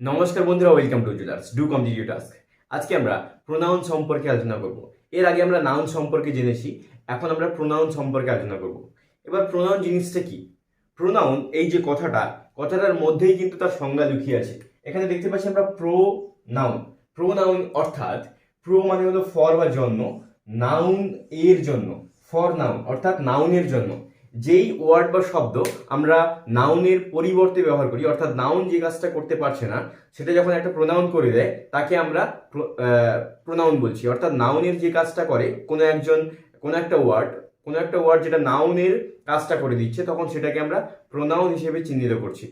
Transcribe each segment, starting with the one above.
নমস্কার বন্ধুরা, welcome to জুলার্স ডু কমপ্লিট টাস্ক। আজকে আমরা প্রোনাউন সম্পর্কে আলোচনা করব। এর আগে আমরা নাউন সম্পর্কে জেনেছি, এখন আমরা প্রোনাউন সম্পর্কে আলোচনা করব। এবার প্রোনাউন জিনিসটা কি? প্রোনাউন এই যে কথাটার মধ্যেই কিন্তু তার সংজ্ঞা লুকিয়ে আছে। এখানে দেখতে পাচ্ছি আমরা প্রোনাউন। প্রোনাউন অর্থাৎ প্রো মানে হলো ফর বা জন্য, নাউন এর জন্য, ফর নাউন অর্থাৎ নাউনের জন্য যেই ওয়ার্ড বা শব্দ আমরা নাউনের পরিবর্তে ব্যবহার করি, অর্থাৎ নাউন যে কাজটা করতে পারছে না সেটা যখন একটা প্রোনাউন করে দেয় তাকে আমরা প্রোনাউন বলছি। অর্থাৎ নাউনের যে কাজটা করে কোনো একটা ওয়ার্ড যেটা নাউনের কাজটা করে দিচ্ছে, তখন সেটাকে আমরা প্রোনাউন হিসেবে চিহ্নিত করছি।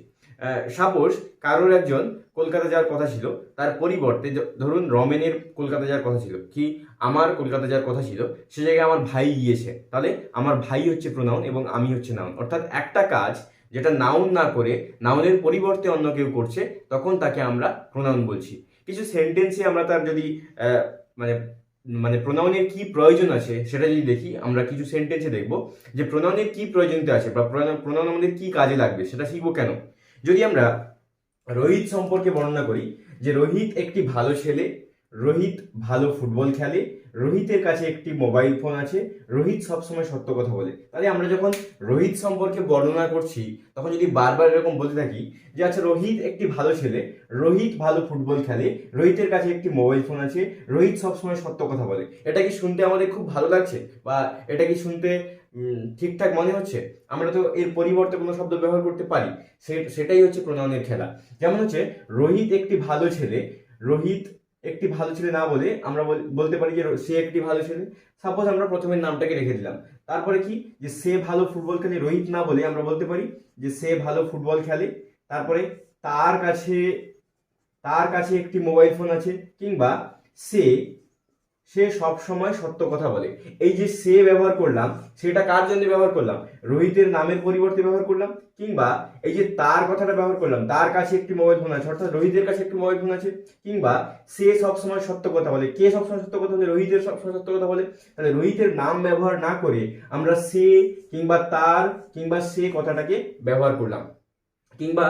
সাপোজ কারোর একজন কলকাতা যাওয়ার কথা ছিল, তার পরিবর্তে ধরুন রমেনের কলকাতা যাওয়ার কথা ছিল, কি আমার কলকাতা যাওয়ার কথা ছিল, সে জায়গায় আমার ভাই গিয়েছে, তাহলে আমার ভাই হচ্ছে প্রোনাউন এবং আমি হচ্ছে নাউন। অর্থাৎ একটা কাজ যেটা নাউন না করে নাউনের পরিবর্তে অন্য কেউ করছে, তখন তাকে আমরা প্রোনাউন বলছি। কিছু সেন্টেন্সে আমরা তার যদি মানে মানে প্রোনাউনের কি প্রয়োজন আছে সেটা যদি দেখি, আমরা কিছু সেন্টেন্সে দেখব যে প্রোনাউনের কি প্রয়োজনীয়তা আছে বা প্রোনাউন আমাদের কি কাজে লাগবে সেটা শিখবো কেন। যদি আমরা রোহিত সম্পর্কে বর্ণনা করি যে রোহিত একটি ভালো ছেলে, রোহিত ভালো ফুটবল খেলে, রোহিতের কাছে একটি মোবাইল ফোন আছে, রোহিত সবসময় সত্য কথা বলে, তাহলে আমরা যখন রোহিত সম্পর্কে বর্ণনা করছি তখন যদি বারবার এরকম বলতে থাকি যে আচ্ছা রোহিত একটি ভালো ছেলে, রোহিত ভালো ফুটবল খেলে, রোহিতের কাছে একটি মোবাইল ফোন আছে, রোহিত সবসময় সত্য কথা বলে, এটা কি শুনতে আমাদের খুব ভালো লাগছে বা এটা কি শুনতে ঠিকঠাক মনে হচ্ছে? আমরা তো এর পরিবর্তে কোনো শব্দ ব্যবহার করতে পারি, সেটাই হচ্ছে প্রোনাউনের খেলা। যেমন হচ্ছে রোহিত একটি ভালো ছেলে, রোহিত একটি ভালো ছেলে না বলে আমরা বলতে পারি যে সে একটি ভালো ছেলে। সাপোজ আমরা প্রথমে নামটাকে রেখে দিলাম, তারপরে কি যে সে ভালো ফুটবল খেলে, রোহিত না বলে আমরা বলতে পারি যে সে ভালো ফুটবল খেলে, তারপরে তার কাছে একটি মোবাইল ফোন আছে, কিংবা সে সে সব সময় সত্য কথা বলে। এই যে সে ব্যবহার করলাম, সেটা কার জন্য ব্যবহার করলাম? রোহিতের নামের পরিবর্তে ব্যবহার করলাম। কিংবা এই যে তার কথাটা ব্যবহার করলাম, তার কাছে একটি মোবাইল ফোন আছে, অর্থাৎ রোহিতের কাছে একটি মোবাইল ফোন আছে। কিংবা সে সবসময় সত্য কথা বলে, কে সবসময় সত্য কথা বলে? রোহিতের সবসময় সত্য কথা বলে। তাহলে রোহিতের নাম ব্যবহার না করে আমরা সে কিংবা তার কিংবা সে কথাটাকে ব্যবহার করলাম, কিংবা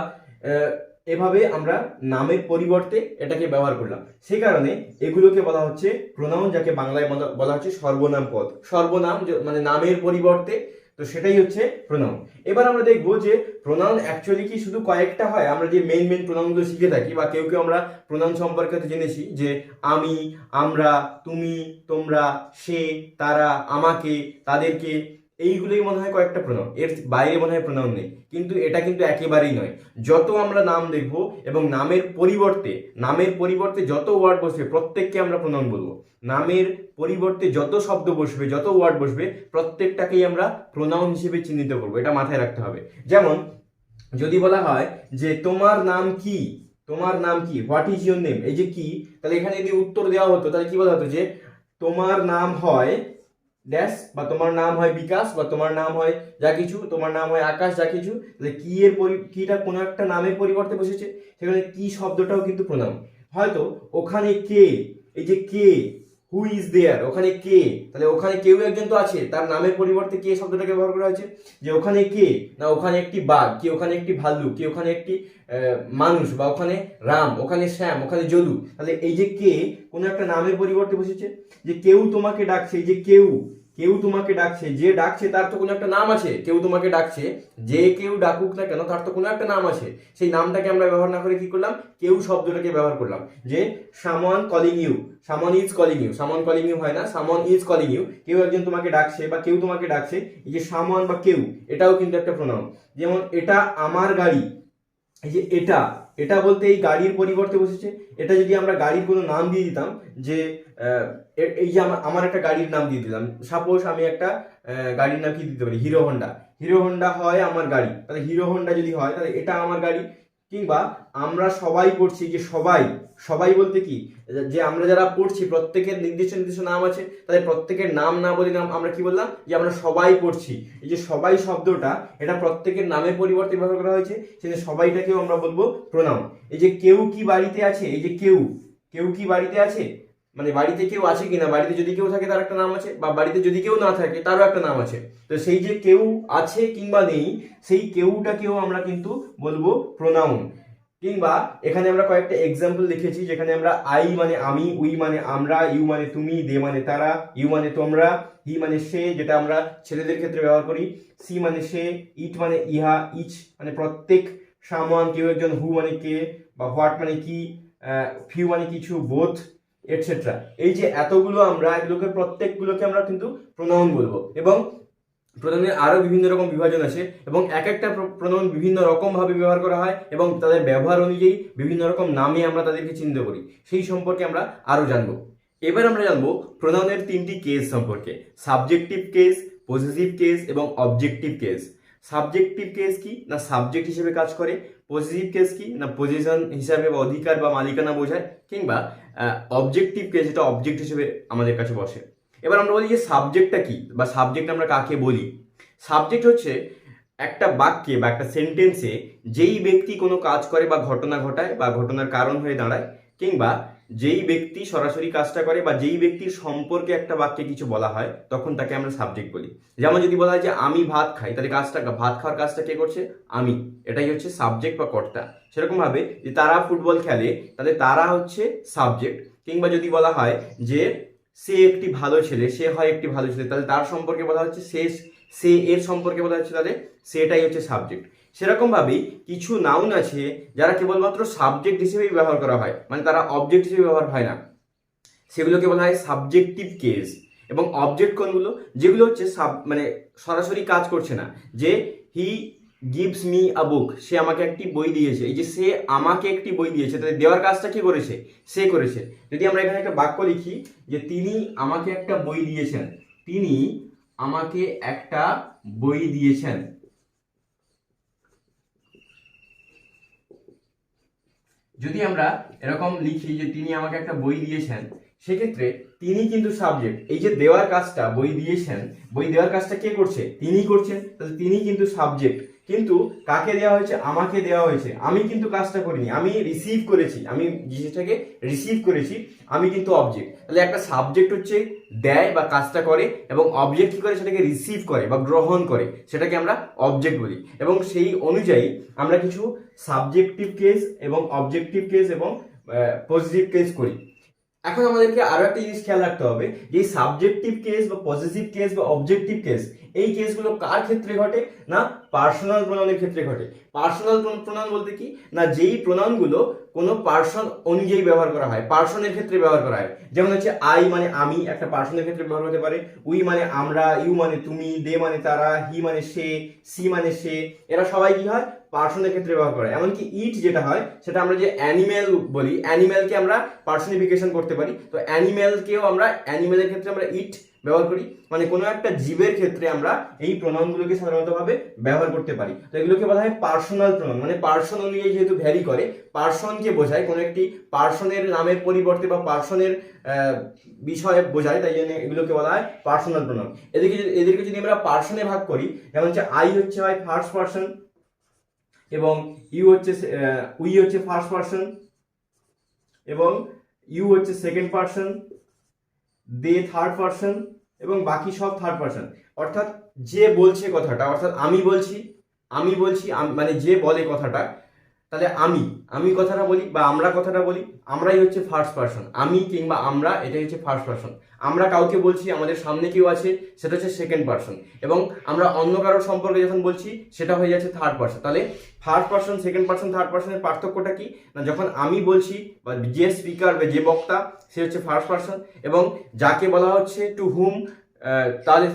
এভাবে আমরা নামের পরিবর্তে এটাকে ব্যবহার করলাম। সেই কারণে এগুলোকে বলা হচ্ছে প্রোনাউন, যাকে বাংলায় বলা হচ্ছে সর্বনাম পদ। সর্বনাম মানে নামের পরিবর্তে, তো সেটাই হচ্ছে প্রোনাউন। এবার আমরা দেখবো যে প্রোনাউন অ্যাকচুয়ালি কি শুধু কয়েকটা হয়? আমরা যে মেইন প্রোনাউনগুলো শিখে থাকি বা কেউ আমরা প্রোনাউন সম্পর্কে জেনেছি যে আমি, আমরা, তুমি, তোমরা, সে, তারা, আমাকে, তাদেরকে, এইগুলোই মনে হয় কয়েকটা প্রোনাউন, এর বাইরে মনে হয় প্রোনাউন নেই। কিন্তু এটা কিন্তু একেবারেই নয়। যত আমরা নাম দেখবো এবং নামের পরিবর্তে যত ওয়ার্ড বসবে প্রত্যেককে আমরা প্রোনাউন বলবো। নামের পরিবর্তে যত শব্দ বসবে, যত ওয়ার্ড বসবে, প্রত্যেকটাকেই আমরা প্রোনাউন হিসেবে চিহ্নিত করবো। এটা মাথায় রাখতে হবে। যেমন যদি বলা হয় যে তোমার নাম কি, হোয়াট ইজ ইউর নেম, এই যে কি, তাহলে এখানে যদি উত্তর দেওয়া হতো তাহলে কি বলা হতো যে তোমার নাম হয় ড্যাশ, বা তোমার নাম হয় বিকাশ, বা তোমার নাম হয় যা কিছু, তোমার নাম হয় আকাশ, যা কিছু। তাহলে কি এর কিটা কোনো একটা নামের পরিবর্তে বসেছে, সেখানে কি শব্দটাও কিন্তু প্রোনাউন। হয়তো ওখানে কে, এই যে কে, হু ইজ দেয়ার, ওখানে কে, তাহলে ওখানে কেউ একজন তো আছে, তার নামের পরিবর্তে কে শব্দটাকে ব্যবহার করা হয়েছে। যে ওখানে কে, না ওখানে একটি বাঘ, কি ওখানে একটি ভাল্লুক, কি ওখানে একটি মানুষ, বা ওখানে রাম, ওখানে শ্যাম, ওখানে যদু। তাহলে এই যে কে কোনো একটা নামের পরিবর্তে বসেছে। যে কেউ তোমাকে ডাকছে, এই যে কেউ তোমাকে ডাকছে, যে ডাকছে তার তো কোনো একটা নাম আছে। কেউ তোমাকে ডাকছে, যে কেউ ডাকুক না কেন তার তো কোনো একটা নাম আছে। সেই নামটাকে আমরা ব্যবহার না করে কি করলাম? কেউ শব্দটাকে ব্যবহার করলাম। যে someone calling you, someone is calling you, someone calling you হয় না, সামওয়ান ইজ কলিং ইউ। কেউ একজন তোমাকে ডাকছে বা কেউ তোমাকে ডাকছে, এই যে সামওয়ান বা কেউ, এটাও কিন্তু একটা প্রোনাউন। যেমন এটা আমার গাড়ি, এই যে এটা বলতে এই গাড়ির পরিবর্তে বসেছে। এটা যদি আমরা গাড়ির কোনো নাম দিয়ে দিতাম, যে এই যে আমার একটা গাড়ির নাম দিয়ে দিলাম, সাপোজ আমি একটা গাড়ির নাম কি দিতে পারি, হিরো হোন্ডা হয় আমার গাড়ি, তাহলে হিরো হোন্ডা যদি হয় তাহলে এটা আমার গাড়ি। কিংবা আমরা সবাই পড়ছি, যে সবাই বলতে কি, যে আমরা যারা পড়ছি প্রত্যেকের নির্দিষ্ট নাম আছে, তাহলে প্রত্যেকের নাম না বলে আমরা কি বললাম, যে আমরা সবাই পড়ছি। এই যে সবাই শব্দটা, এটা প্রত্যেকের নামের পরিবর্তে ব্যবহার করা হয়েছে, সেই সবাইটাকেও আমরা বলবো প্রোনাউন। এই যে কেউ কি বাড়িতে আছে, এই যে কেউ কি বাড়িতে আছে, মানে বাড়িতে কেউ আছে কিনা, বাড়িতে যদি কেউ থাকে তার একটা নাম আছে, বা বাড়িতে যদি কেউ না থাকে তারও একটা নাম আছে। তো সেই যে কেউ আছে কিংবা নেই, সেই কেউটাকেও আমরা কিন্তু বলবো প্রোনাউন। কিংবা এখানে আমরা কয়েকটা এক্সাম্পল লিখেছি, যেখানে আমরা আই মানে আমি, উই মানে আমরা, ইউ মানে তুমি, দে মানে তারা, ইউ মানে তোমরা, হি মানে সে, যেটা আমরা ছেলেদের ক্ষেত্রে ব্যবহার করি, সি মানে সে, ইট মানে ইহা, ইচ মানে প্রত্যেক, সামওয়ান কেউ একজন, হু মানে কে বা হোয়াট মানে কি, ফিউ মানে কিছু, বোথ এটসেট্রা। এই যে এতগুলো আমরা এগুলোকে প্রত্যেকগুলোকে আমরা কিন্তু প্রোনাউন বলবো। এবং প্রোনাউনের আরো বিভিন্ন রকম বিভাজন আছে এবং এক একটা প্রোনাউন বিভিন্ন রকম ভাবে ব্যবহার করা হয় এবং তাদের ব্যবহার অনুযায়ী বিভিন্ন রকম নামে আমরা তাদেরকে চিহ্নিত করি, সেই সম্পর্কে আমরা আরো জানবো। এবার আমরা জানবো প্রোনাউনের তিনটি কেস সম্পর্কে, সাবজেক্টিভ কেস, পজিটিভ কেস এবং অবজেক্টিভ কেস। সাবজেক্টিভ কেস কি না সাবজেক্ট হিসেবে কাজ করে, পজিটিভ কেস কি না পজিশন হিসাবে বা অধিকার বা মালিকানা বোঝায়, কিংবা অবজেক্টিভ কেস যেটা অবজেক্ট হিসেবে আমাদের কাছে বসে। এবার আমরা বলি যে সাবজেক্টটা কি বা সাবজেক্ট আমরা কাকে বলি। সাবজেক্ট হচ্ছে একটা বাক্যে বা একটা সেন্টেন্সে যেই ব্যক্তি কোনো কাজ করে বা ঘটনা ঘটায় বা ঘটনার কারণ হয়ে দাঁড়ায়, কিংবা যেই ব্যক্তি সরাসরি কাজটা করে বা যেই ব্যক্তির সম্পর্কে একটা বাক্যে কিছু বলা হয়, তখন তাকে আমরা সাবজেক্ট বলি। যেমন যদি বলা হয় যে আমি ভাত খাই, তাহলে কাজটা ভাত খাওয়ার কাজটা কে করছে? আমি, এটাই হচ্ছে সাবজেক্ট বা কর্তা। সেরকম ভাবে যে তারা ফুটবল খেলে, তাহলে তারা হচ্ছে সাবজেক্ট। কিংবা যদি বলা হয় যে সে একটি ভালো ছেলে, সে হয় একটি ভালো ছেলে, তাহলে তার সম্পর্কে বলা হচ্ছে সে এর সম্পর্কে বলা হচ্ছে, তাহলে সেটাই হচ্ছে সাবজেক্ট। সেরকম ভাবেই কিছু নাউন আছে যারা কেবলমাত্র সাবজেক্ট হিসেবেই ব্যবহার করা হয়, মানে তারা অবজেক্ট হিসেবে ব্যবহার হয় না, সেগুলোকে বলা হয় সাবজেক্টিভ কেস। এবং অবজেক্ট কোনগুলো? যেগুলো হচ্ছে মানে সরাসরি কাজ করছে না, যে হি গিভস মি আ বুক, সে আমাকে একটি বই দিয়েছে, এই যে সে আমাকে একটি বই দিয়েছে, তাহলে দেওয়ার কাজটা কি করেছে? সে করেছে। যদি আমরা এখানে একটা বাক্য লিখি যে তিনি আমাকে একটা বই দিয়েছেন, তিনি আমাকে একটা বই দিয়েছেন, যদি আমরা এরকম লিখি যে তিনি আমাকে একটা বই দিয়েছেন, সেক্ষেত্রে তিনি কিন্তু সাবজেক্ট। এই যে দেওয়ার কাজটা, বই দিয়েছেন, বই দেওয়ার কাজটা কে করছে? তিনি করছেন, তাহলে তিনি কিন্তু সাবজেক্ট। কিন্তু কাকে দেওয়া হয়েছে? আমাকে দেওয়া হয়েছে, আমি কিন্তু কাজটা করিনি, আমি রিসিভ করেছি, আমি জিনিসটাকে রিসিভ করেছি, আমি কিন্তু অবজেক্ট। তাহলে একটা সাবজেক্ট হচ্ছে দেয় বা কাজটা করে, এবং অবজেক্ট কি করে? সেটাকে রিসিভ করে বা গ্রহণ করে, সেটাকে আমরা অবজেক্ট বলি। এবং সেই অনুযায়ী আমরা কিছু সাবজেক্টিভ কেস এবং অবজেক্টিভ কেস এবং পজিটিভ কেস করি। এখন আমাদেরকে আরো একটা জিনিস খেয়াল রাখতে হবে যে সাবজেক্টিভ কেস বা পজিটিভ কেস বা অবজেক্টিভ কেস, এই কেসগুলো কার ক্ষেত্রে ঘটে? না পার্সোনাল প্রোনাউনের ক্ষেত্রে ঘটে। পার্সোনাল প্রোনাউন বলতে কি না যেই প্রোনাউনগুলো কোনো পার্সন অনুযায়ী ব্যবহার করা হয়, পার্সনের ক্ষেত্রে ব্যবহার করা হয়। যেমন হচ্ছে আই মানে আমি, একটা পার্সনের ক্ষেত্রে ব্যবহার হতে পারে। উই মানে আমরা, ইউ মানে তুমি, দে মানে তারা, হি মানে সে, সি মানে সে, এরা সবাই কি হয়? পার্সনের ক্ষেত্রে ব্যবহার করে। এমনকি ইট যেটা হয়, সেটা আমরা যে অ্যানিম্যাল বলি, অ্যানিম্যালকে আমরা পার্সনিফিকেশন করতে পারি, তো অ্যানিম্যালকেও আমরা, অ্যানিম্যালের ক্ষেত্রে আমরা ইট ব্যবহার করি। মানে কোনো একটা জীবের ক্ষেত্রে আমরা এই প্রোনাউনগুলোকে সাধারণতভাবে ব্যবহার করতে পারি। তো এগুলোকে বলা হয় পার্সোনাল প্রোনাউন, মানে পার্সন অনুযায়ী যেহেতু ভ্যারি করে, পার্সনকে বোঝায়, কোনো একটি পার্সনের নামের পরিবর্তে বা পার্সনের বিষয়ে বোঝায়, তাই জন্য এগুলোকে বলা হয় পার্সোনাল প্রোনাউন। এদেরকে যদি আমরা পার্সনে ভাগ করি, যেমন হচ্ছে আই হচ্ছে হয় ফার্স্ট পার্সন, এবং ইউ হচ্ছে উই হচ্ছে ফার্স্ট পার্সন, এবং ইউ হচ্ছে সেকেন্ড পার্সন, দে থার্ড পার্সন, এবং বাকি সব থার্ড পার্সন। অর্থাৎ যে বলছে কথাটা, অর্থাৎ আমি বলছি, মানে যে বলে কথাটা, তাহলে আমি কথাটা বলি বা আমরা কথাটা বলি, আমরাই হচ্ছে ফার্স্ট পার্সন। আমি কিংবা আমরা, এটাই হচ্ছে ফার্স্ট পার্সন। আমরা কাউকে বলছি, আমাদের সামনে কেউ আছে, সেটা হচ্ছে সেকেন্ড পার্সন। এবং আমরা অন্য কারোর সম্পর্কে যখন বলছি, সেটা হয়ে যাচ্ছে থার্ড পার্সন। তাহলে first person, second person, third পার্সনের পার্থক্যটা কি না যখন আমি বলছি বা যে স্পিকার বা যে বক্তা, সে হচ্ছে ফার্স্ট পার্সন, এবং যাকে বলা হচ্ছে টু হুম, তাহলে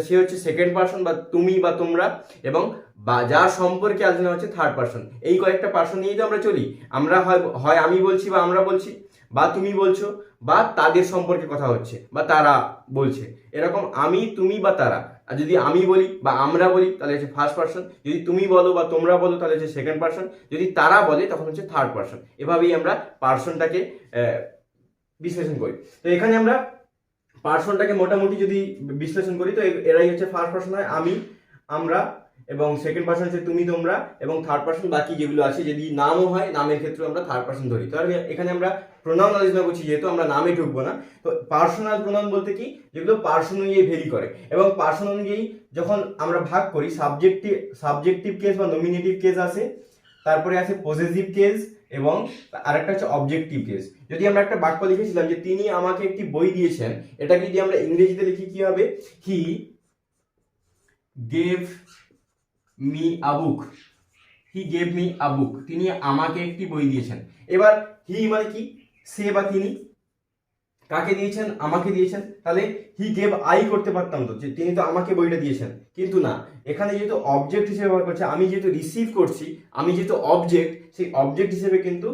সে হচ্ছে সেকেন্ড পার্সন বা তুমি বা তোমরা, এবং বা যার সম্পর্কে আলোচনা হচ্ছে থার্ড পার্সন। এই কয়েকটা পার্সন নিয়েই তো আমরা চলি। আমরা হয় আমি বলছি বা আমরা বলছি, বা তুমি বলছো, বা তাদের সম্পর্কে কথা হচ্ছে বা তারা বলছে, এরকম আমি, তুমি বা তারা। আর যদি আমি বলি বা আমরা বলি, তাহলে হচ্ছে ফার্স্ট পার্সন। যদি তুমি বলো বা তোমরা বলো, তাহলে হচ্ছে সেকেন্ড পার্সন। যদি তারা বলে, তখন হচ্ছে থার্ড পার্সন। এভাবেই আমরা পার্সনটাকে বিশ্লেষণ করি। তো এখানে আমরা পার্সনটাকে মোটামুটি যদি বিশ্লেষণ করি, তো এরাই হচ্ছে ফার্স্ট পার্সন হয় আমি, আমরা, এবং সেকেন্ড পার্সন হচ্ছে তুমি, তোমরা, এবং থার্ড পার্সন বাকি যেগুলো আছে। যদি নামও হয়, নামের ক্ষেত্রে আমরা থার্ড পার্সন ধরি। তাহলে এখানে আমরা প্রোনাউন আলোচনা করছি, যেহেতু আমরা নামে ঢুকবো না। তো পার্সোনাল প্রোনাউন বলতে কি, যেগুলো পার্সন অনুযায়ী ভেরি করে, এবং পার্সন অনুযায়ী যখন আমরা ভাগ করি, সাবজেক্টিভ কেস বা নমিনেটিভ কেস আছে, তারপরে আছে পজেসিভ কেস এবং আরেকটা হচ্ছে অবজেক্টিভ কেস। যদি আমরা একটা বাক্য লিখেছিলাম যে তিনি আমাকে একটি বই দিয়েছেন, এটাকে যদি আমরা ইংরেজিতে লিখি কি হবে? He gave me a book. He gave me a book, তিনি আমাকে একটি বই দিয়েছেন। এবার হি মানে কি? সে বা তিনি। কাকে দিয়েছেন? আমাকে দিয়েছেন। তাহলে হি গেভ আই করতে পারতাম তো, যে তিনি তো আমাকে বইটা দিয়েছেন, কিন্তু না, এখানে যেহেতু অবজেক্ট হিসেবে ব্যবহার করছে, আমি যেহেতু রিসিভ করছি, আমি যেহেতু অবজেক্ট, সেই অবজেক্ট হিসেবে কিন্তু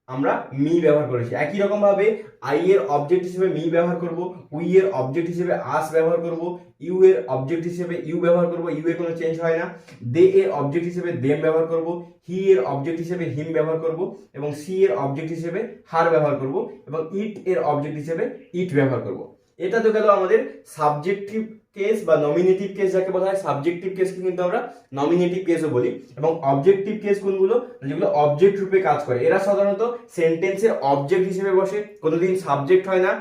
আমরা মি ব্যবহার করেছি। একই রকম ভাবে আই এর অবজেক্ট হিসেবে মি ব্যবহার করব, উই এর অবজেক্ট হিসেবে আস ব্যবহার করব, ইউ এর অবজেক্ট হিসেবে ইউ ব্যবহার করব, ইউ এর কোনো চেঞ্জ হয় না। দে এর অবজেক্ট হিসেবে দেম ব্যবহার করব, হি এর অবজেক্ট হিসেবে হিম ব্যবহার করব, এবং সি এর অবজেক্ট হিসেবে হার ব্যবহার করব, এবং ইট এর অবজেক্ট হিসেবে ইট ব্যবহার করব। এটা তো গেল আমাদের সাবজেক্টিভ কেস বা নমিনেটিভ কেস যাকে বলা হয়। সাবজেক্টিভ কেসকে কিন্তু আমরা নমিনেটিভ কেসও বলি। এবং অবজেক্টিভ কেস কোনগুলো? যেগুলো অবজেক্ট রূপে কাজ করে, এরা সাধারণত সেন্টেন্সের অবজেক্ট হিসেবে বসে, কোনোদিন সাবজেক্ট হয় না।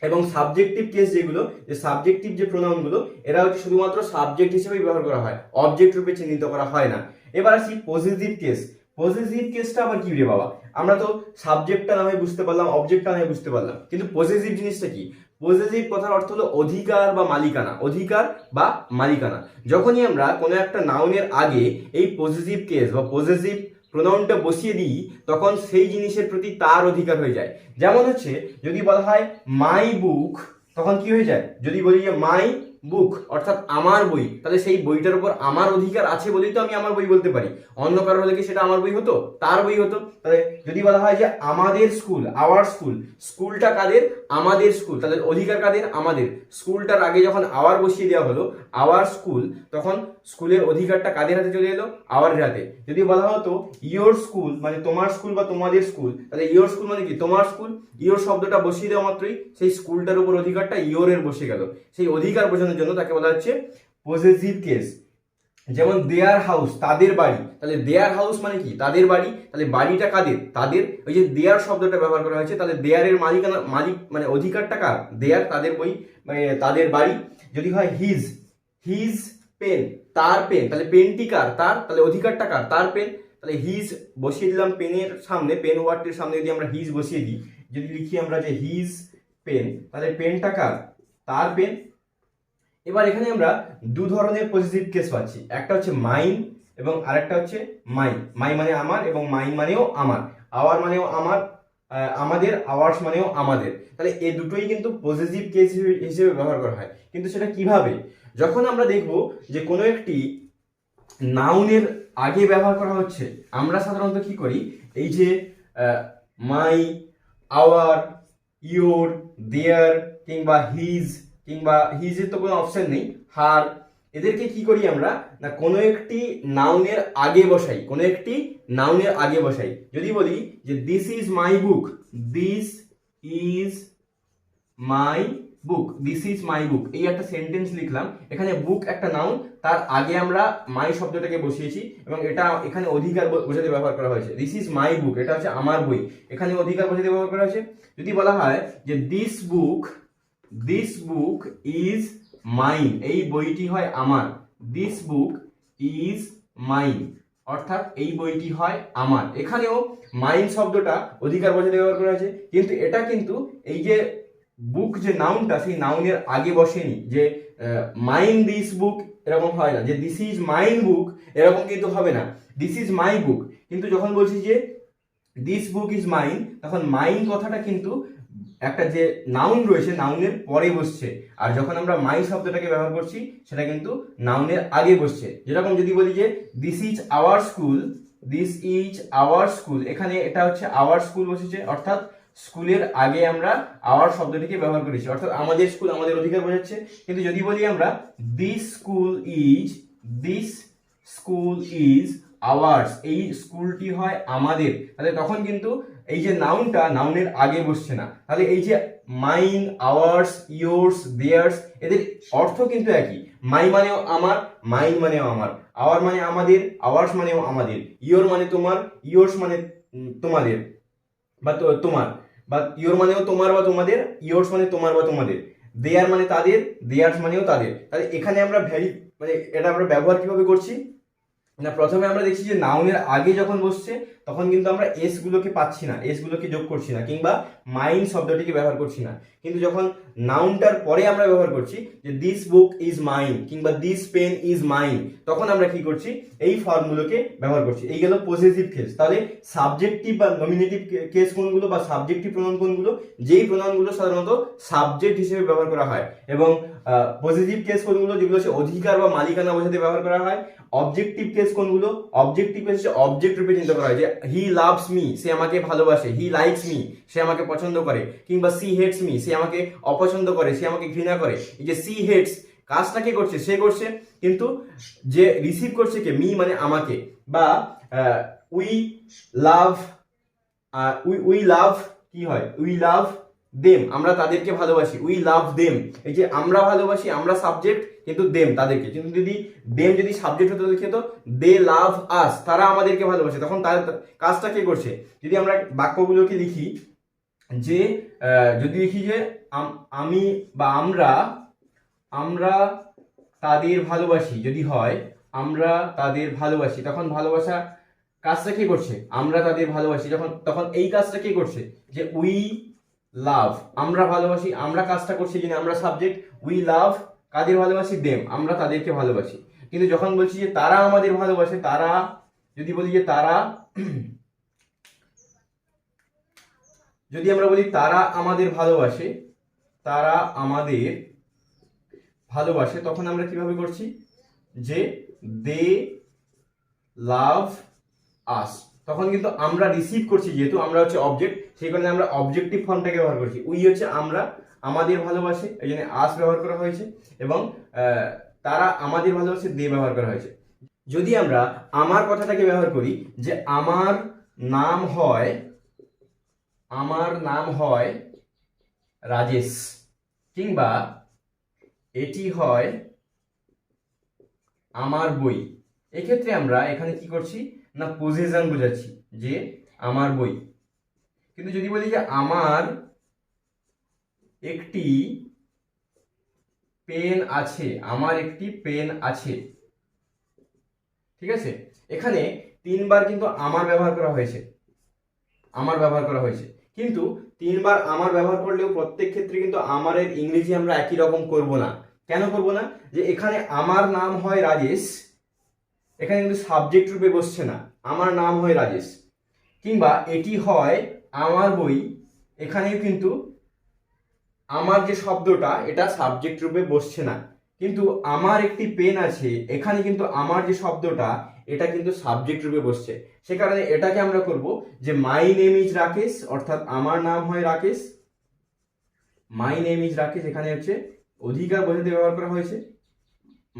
এবং সাবজেক্টিভ কেস যেগুলো, যে সাবজেক্টিভ যে প্রোনাউনগুলো, এরা হচ্ছে শুধুমাত্র সাবজেক্ট হিসেবেই ব্যবহার করা হয়, অবজেক্ট রূপে চিহ্নিত করা হয় না। এবার আসি পজিটিভ কেস। পজিটিভ কেসটা আবার কি রে বাবা? আমরা তো সাবজেক্টটা নামে বুঝতে পারলাম, অবজেক্টটা নামে বুঝতে পারলাম, কিন্তু পজিটিভ জিনিসটা কি? পজিটিভ কথার অর্থ হলো অধিকার বা মালিকানা, অধিকার বা মালিকানা। যখনই আমরা কোনো একটা নাউনের আগে এই পজিটিভ কেস বা পজিটিভ প্রোনাউনটা বসিয়ে দিই, তখন সেই জিনিসের প্রতি তার অধিকার হয়ে যায়। যেমন হচ্ছে যদি বলা হয় মাই বুক, তখন কি হয়ে যায়? যদি বলি যে মাই বুক অর্থাৎ আমার বই, তাহলে সেই বইটার উপর আমার অধিকার আছে বলেই তো আমি আমার বই বলতে পারি। অন্য কারো হলে কি সেটা আমার বই হতো? তার বই হতো। তাহলে যদি বলা হয় যে আমাদের স্কুল, আওয়ার স্কুল, স্কুলটা কাদের? আমাদের স্কুল, তাদের অধিকার কাদের? আমাদের। স্কুলটার আগে যখন আওয়ার বসিয়ে দেওয়া হলো, আওয়ার স্কুল, তখন স্কুলের অধিকারটা কাদের হাতে চলে এলো? আওয়ারের হাতে। যদি বলা হতো ইয়োর স্কুল, মানে তোমার স্কুল বা তোমাদের স্কুল, তাহলে ইয়োর স্কুল মানে কি? তোমার স্কুল। ইয়োর শব্দটা বসিয়ে দেওয়া মাত্রই সেই স্কুলটার উপর অধিকারটা ইয়োরের বসে গেল। সেই অধিকার বোঝানোর জন্য তাকে বলা হচ্ছে পজেসিভ কেস। যেমন দেয়ার হাউস, তাদের বাড়ি, তাহলে দেয়ার হাউস মানে কি? তাদের বাড়ি। তাহলে বাড়িটা কাদের? তাদের। ওই যে দেয়ার শব্দটা ব্যবহার করা হয়েছে, তাহলে দেয়ারের মালিকানা, মালিক মানে অধিকারটা কার? দেয়ার, তাদের বই মানে তাদের বাড়ি। যদি হয় হিজ, হিজ পেন, তার পেন, তাহলে পেনটি কার? তার, তাহলে অধিকারটা কার? তার পেন। তাহলে হিজ বসিয়ে দিলাম পেনের সামনে, পেন ওয়ার্ডটির সামনে যদি আমরা হিজ বসিয়ে দিই, যদি লিখি আমরা যে হিজ পেন, তাহলে পেনটা কার? তার পেন। এবার এখানে আমরা দু ধরনের পজিটিভ কেস পাচ্ছি, একটা হচ্ছে মাইন এবং আরেকটা হচ্ছে মাই। মাই মানে আমার এবং মাইন মানেও আমার। আওয়ার মানেও আমার, আমাদের, আওয়ার্স মানেও আমাদের। তাহলে এই দুটোই কিন্তু পজিটিভ কেস হিসেবে ব্যবহার করা হয়। কিন্তু সেটা কিভাবে? যখন আমরা দেখব যে কোনো একটি নাউনের আগে ব্যবহার করা হচ্ছে, আমরা সাধারণত কি করি? এই যে মাই, আওয়ার, ইয়োর, দেয়ার কিংবা হিজ, কিংবা হিজের তো কোনো অপশন নেই, হার, এদেরকে কি করি আমরা? না কোনো একটি নাউনের আগে বসাই, কোনো একটি নাউনের আগে বসাই। যদি বলি যে this is my book, this is my book, this is my book, এই একটা সেন্টেন্স লিখলাম। এখানে বুক একটা নাউন, তার আগে আমরা মাই শব্দটাকে বসিয়েছি এবং এটা এখানে অধিকার বোঝাতে ব্যবহার করা হয়েছে। দিস ইজ মাই বুক, এটা হচ্ছে আমার বই, এখানে অধিকার বোঝাতে ব্যবহার করা হয়েছে। যদি বলা হয় যে দিস বুক ইজ মাইন, এই বইটি হয় আমার, দিস বুক ইজ মাইন, অর্থাৎ এই বইটি হয় আমার। এখানেও মাইন শব্দটা অধিকার বোঝাতে ব্যবহার করা হয়েছে, কিন্তু এটা কিন্তু এই যে বুক যে নাউনটা, সেই নাউনের আগে বসেনি। যে মাইন দিস বুক এরকম হয় না, যে দিস ইজ মাইন বুক এরকম কিন্তু হবে না, দিস ইজ মাই বুক। কিন্তু যখন বলছি যে দিস বুক ইজ মাইন, তখন মাইন কথাটা কিন্তু একটা যে নাউন রয়েছে, নাউনের পরে বসছে। আর যখন আমরা মাই শব্দটাকে ব্যবহার করছি, সেটা কিন্তু নাউনের আগে বসছে। যেরকম যদি বলি যে this is our school, this is our school, এখানে এটা হচ্ছে আওয়ার স্কুল বসেছে, অর্থাৎ স্কুলের আগে আমরা আওয়ার শব্দটিকে ব্যবহার করেছি, অর্থাৎ আমাদের স্কুল, আমাদের অধিকার বোঝাচ্ছে। কিন্তু যদি বলি আমরা দিস স্কুল ইজ আওয়ার্স, এই স্কুলটি হয় আমাদের, তাহলে তখন কিন্তু এই যে নাউনটা নাউনের আগে বসছে না। তাহলে এই যে মাইন, আওয়ার্স, ইয়োর্স, দেয়ার্স, এদের অর্থ কিন্তু একই। মাই মানেও আমার, মাইন মানেও আমার, আওয়ার মানে আমাদের, আওয়ার্স মানেও আমাদের, ইয়োর মানে তোমার, ইয়োর্স মানে তোমাদের বা তোমার, বা ইয়োর মানেও তোমার বা তোমাদের, ইয়োর্স মানে তোমার বা তোমাদের, দেয়ার মানে তাদের, দেয়ার্স মানেও তাদের। তাহলে এখানে আমরা মানে এটা আমরা ব্যবহার কিভাবে করছি? না, প্রথমে আমরা দেখছি যে নাউনের আগে যখন বসছে তখন কিন্তু আমরা এস গুলোকে পাচ্ছি না, এস গুলোকে যোগ করছি না, কিংবা মাইন শব্দটিকে ব্যবহার করছি না। কিন্তু যখন নাউনটার পরে আমরা ব্যবহার করছি যে দিস বুক ইজ মাইন কিংবা দিস পেন ইজ মাইন, তখন আমরা কি করছি, এই ফর্মগুলোকে ব্যবহার করছি। এই গেল পজেসিভ কেস। তাহলে সাবজেক্টিভ বা নমিনেটিভ কেস কোনগুলো বা সাবজেক্টিভ প্রোনাউন কোনগুলো, যেই প্রোনাউনগুলো সাধারণত সাবজেক্ট হিসেবে ব্যবহার করা হয়, এবং পজিটিভ কেস কোনগুলো, যেগুলো হচ্ছে অধিকার বা মালিকানা বোঝাতে ব্যবহার করা হয়। অবজেক্টিভ কেস কোনগুলো, অবজেক্টিভ কেস হচ্ছে অবজেক্ট রূপে চিন্তা করা হয়, যে হি লাভস মি, সে আমাকে ভালোবাসে, হি লাইকস মি, সে আমাকে পছন্দ করে, কিংবা সি হেটস মি, সে আমাকে অপছন্দ করে, সে আমাকে ঘৃণা করে। এই যে সি হেটস, কাজটা কে করছে, সে করছে, কিন্তু যে রিসিভ করছে কে, মি মানে আমাকে। বা উই লাভ, উই লাভ কি হয়, উই লাভ দেম, আমরা তাদেরকে ভালোবাসি, উই লাভ দেম। এই যে আমরা ভালোবাসি, আমরা সাবজেক্ট, কিন্তু দেম তাদেরকে। কিন্তু যদি দেম যদি সাবজেক্ট হতো লিখে তো দে লাভ আস, তারা আমাদেরকে ভালোবাসে, তখন তার কাজটা কে করছে। যদি আমরা বাক্যগুলোকে লিখি, যে যদি লিখি যে আমি বা আমরা তাদের ভালোবাসি, যদি হয় আমরা তাদের ভালোবাসি, তখন ভালোবাসা কাজটা কে করছে, আমরা তাদের ভালোবাসি, তখন এই কাজটা কে করছে, যে উই লাভ, আমরা ভালোবাসি, আমরা কাজটা করছি, যিনি আমরা সাবজেক্ট, উই লাভ কাদের ভালোবাসি, দেম, আমরা তাদেরকে ভালোবাসি। কিন্তু যখন বলছি যে তারা আমাদের ভালোবাসে, তারা, যদি বলি যে তারা, যদি আমরা বলি তারা আমাদের ভালোবাসে, তারা আমাদের ভালোবাসে, তখন আমরা কিভাবে করছি, যে দে লাভ আস। তখন কিন্তু আমরা রিসিভ করছি, যেহেতু আমরা হচ্ছে অবজেক্ট, সেই কারণে আমরা অবজেক্টিভ ফর্মটাকে ব্যবহার করছি। উই হচ্ছে আমরা, আমাদের ভালোবাসে, এই জন্য আস ব্যবহার করা হয়েছে, এবং তারা আমাদের ভালোবাসে, দে ব্যবহার করা হয়েছে। যদি আমরা আমার কথাটাকে ব্যবহার করি, যে আমার নাম হয় রাজেশ, কিংবা এটি হয় আমার বই, এক্ষেত্রে আমরা এখানে কি করছি না, পজেশন বোঝাচ্ছি, যে আমার বই। কিন্তু যদি বলি যে আমার একটি পেন আছে, আমার একটি পেন আছে, ঠিক আছে, এখানে 3 বার কিন্তু আমার ব্যবহার করা হয়েছে, আমার ব্যবহার করা হয়েছে। কিন্তু 3 বার আমার ব্যবহার করলেও প্রত্যেক ক্ষেত্রে কিন্তু আমারের ইংরেজি আমরা একই রকম করব না। কেন করব না, যে এখানে আমার নাম হয় রাজেশ, এখানে কিন্তু সাবজেক্ট রূপে বসছে না, আমার নাম হয় রাজেশ। কিংবা এটি হয় আমার বই, এখানেও কিন্তু আমার যে শব্দটা, এটা সাবজেক্ট রূপে বসছে না। কিন্তু আমার একটি পেন আছে, এখানে কিন্তু আমার যে শব্দটা, এটা কিন্তু সাবজেক্ট রূপে বসছে। সে কারণে এটাকে আমরা করব যে মাই নেম ইজ রাকেশ, অর্থাৎ আমার নাম হয় Rakesh, my name is Rakesh, এখানে হচ্ছে অধিকার বোঝাতে ব্যবহার করা হয়েছে